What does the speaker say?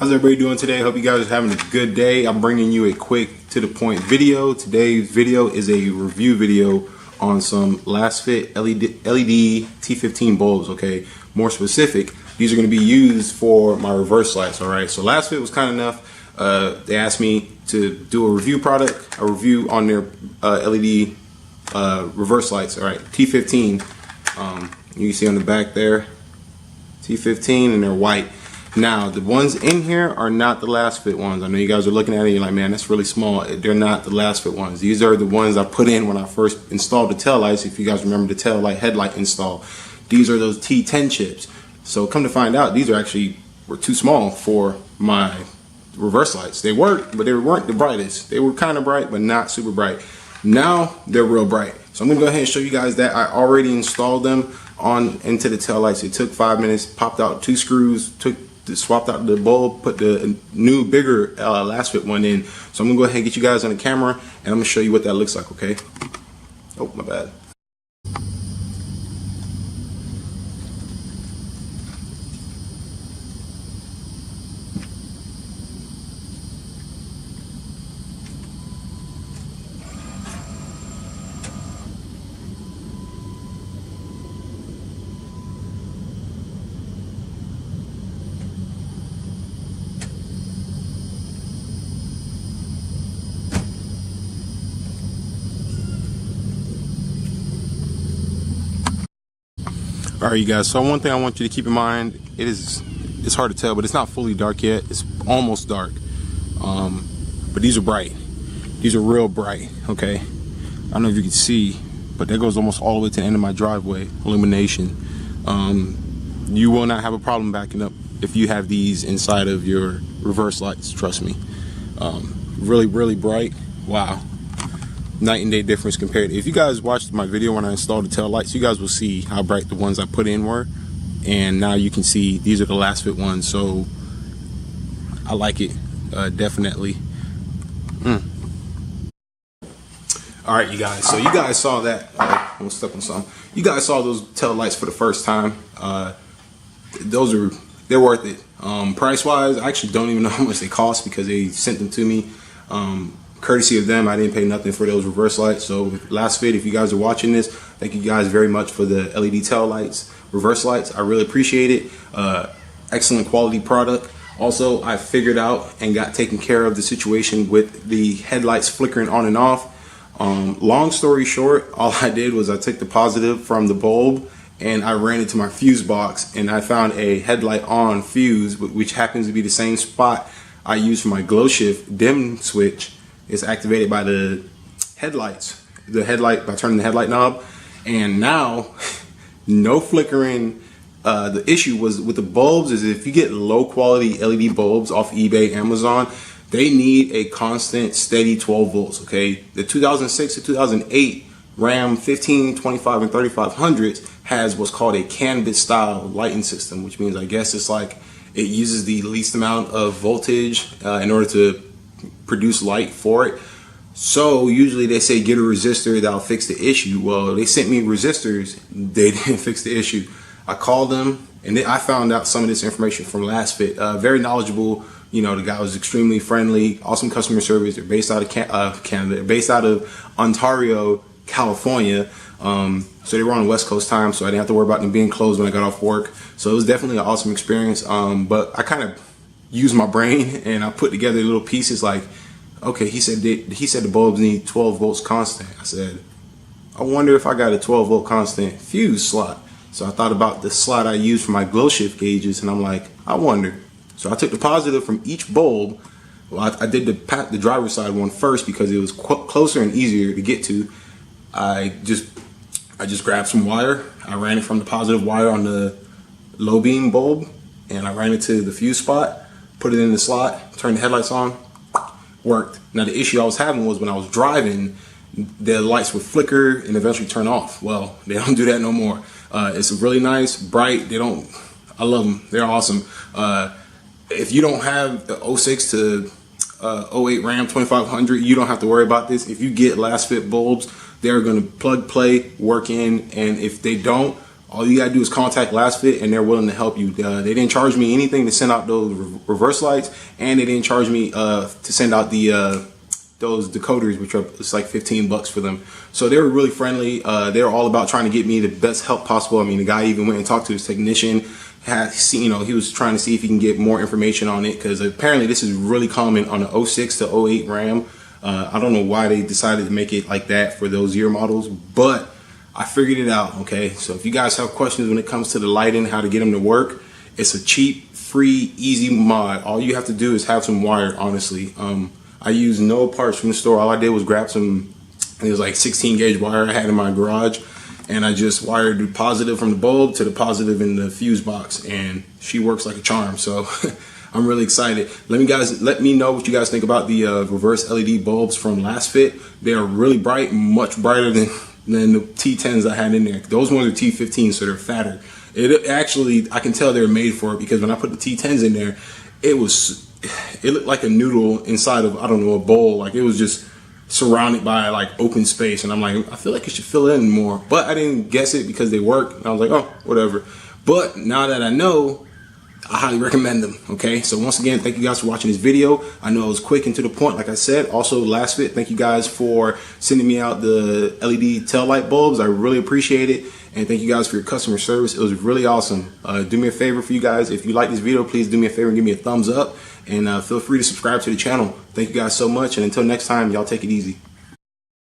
How's everybody doing today? Hope you guys are having a good day. I'm bringing you a quick to the point video. Today's video is a review video on some last fit LED T15 bulbs, okay? More specific, these are going to be used for my reverse lights, all right? So last fit was kind enough. They asked me to do a review on their LED reverse lights, all right? T15, you can see on the back there, T15, and they're white. Now, the ones in here are not the last fit ones. I know you guys are looking at it, you're like, man, that's really small. They're not the last fit ones. These are the ones I put in when I first installed the tail lights. If you guys remember the tail light headlight install, these are those T10 chips. So come to find out, these were too small for my reverse lights. They worked, but they weren't the brightest. They were kind of bright, but not super bright. Now they're real bright. So I'm gonna go ahead and show you guys that I already installed them into the tail lights. It took 5 minutes, popped out 2 screws, swapped out the bulb, put the new bigger last fit one in. So I'm gonna go ahead and get you guys on the camera and I'm gonna show you what that looks like, okay? Oh, my bad. All right, you guys, so one thing I want you to keep in mind, it's hard to tell, but it's not fully dark yet. It's almost dark. But these are bright. These are real bright, okay? I don't know if you can see, but that goes almost all the way to the end of my driveway, illumination. You will not have a problem backing up if you have these inside of your reverse lights, trust me. Really, really bright. Wow. Night and day difference compared. If you guys watched my video when I installed the tail lights, you guys will see how bright the ones I put in were, and now you can see these are the last fit ones. So I like it, definitely. All right, you guys, so you guys saw that. I'm stuck on something. You guys saw those tail lights for the first time. They're worth it. Price wise, I actually don't even know how much they cost because they sent them to me. Courtesy of them, I didn't pay nothing for those reverse lights. So last fit, if you guys are watching this, thank you guys very much for the LED tail lights, reverse lights. I really appreciate it. Excellent quality product. Also, I figured out and got taken care of the situation with the headlights flickering on and off. Long story short, all I did was I took the positive from the bulb and I ran it to my fuse box, and I found a headlight on fuse, which happens to be the same spot I use for my glow shift dim switch. It's activated by the headlights, by turning the headlight knob, and now no flickering. The issue was with the bulbs is if you get low quality LED bulbs off eBay, Amazon, they need a constant steady 12 volts, okay? The 2006 to 2008 Ram 15, 25, and 3500s has what's called a canvas style lighting system, which means I guess it's like it uses the least amount of voltage in order to produce light for it. So usually they say get a resistor that'll fix the issue. Well, they sent me resistors, they didn't fix the issue. I called them and I found out some of this information from last fit. Very knowledgeable, you know, the guy was extremely friendly, awesome customer service. They're based out of Canada, they're based out of Ontario, California. So they were on West Coast time, so I didn't have to worry about them being closed when I got off work. So it was definitely an awesome experience. But I kind of used my brain and I put together little pieces like, okay, he said the bulbs need 12 volts constant. I said, I wonder if I got a 12 volt constant fuse slot. So I thought about the slot I use for my glow shift gauges, and I'm like, I wonder. So I took the positive from each bulb. Well, I did the driver's side one first because it was closer and easier to get to. I just grabbed some wire. I ran it from the positive wire on the low beam bulb, and I ran it to the fuse spot. Put it in the slot, turned the headlights on, worked. Now the issue I was having was when I was driving, the lights would flicker and eventually turn off. Well, they don't do that no more. It's really nice, bright. I love them. They're awesome. If you don't have the 06 to 08 Ram 2500, you don't have to worry about this. If you get last fit bulbs, they're going to plug, play, work in, and if they don't, all you gotta do is contact Last Fit and they're willing to help you. They didn't charge me anything to send out those reverse lights, and they didn't charge me to send out the those decoders, which are, it's like 15 bucks for them. So they were really friendly. They were all about trying to get me the best help possible. I mean, the guy even went and talked to his technician. He was trying to see if he can get more information on it, because apparently this is really common on the 06 to 08 RAM. I don't know why they decided to make it like that for those year models, but I figured it out. Okay, so if you guys have questions when it comes to the lighting, how to get them to work, it's a cheap, free, easy mod. All you have to do is have some wire, honestly. I used no parts from the store. All I did was grab some, it was like 16 gauge wire I had in my garage, and I just wired the positive from the bulb to the positive in the fuse box, and she works like a charm. So I'm really excited. Let me know what you guys think about the reverse LED bulbs from Last Fit. They are really bright, much brighter than the T10s I had in there. Those ones are T15s, so they're fatter. It actually, I can tell they're made for it, because when I put the T10s in there, it looked like a noodle inside of, I don't know, a bowl. Like, it was just surrounded by like open space, and I'm like, I feel like it should fill in more, but I didn't guess it because they work, and I was like, oh, whatever. But now that I know, I highly recommend them. Okay, so once again, thank you guys for watching this video. I know it was quick and to the point, like I said. Also, Last Fit, thank you guys for sending me out the LED tail light bulbs. I really appreciate it, and thank you guys for your customer service. It was really awesome. Do me a favor for you guys, if you like this video, please do me a favor and give me a thumbs up, and feel free to subscribe to the channel. Thank you guys so much, and until next time, y'all take it easy.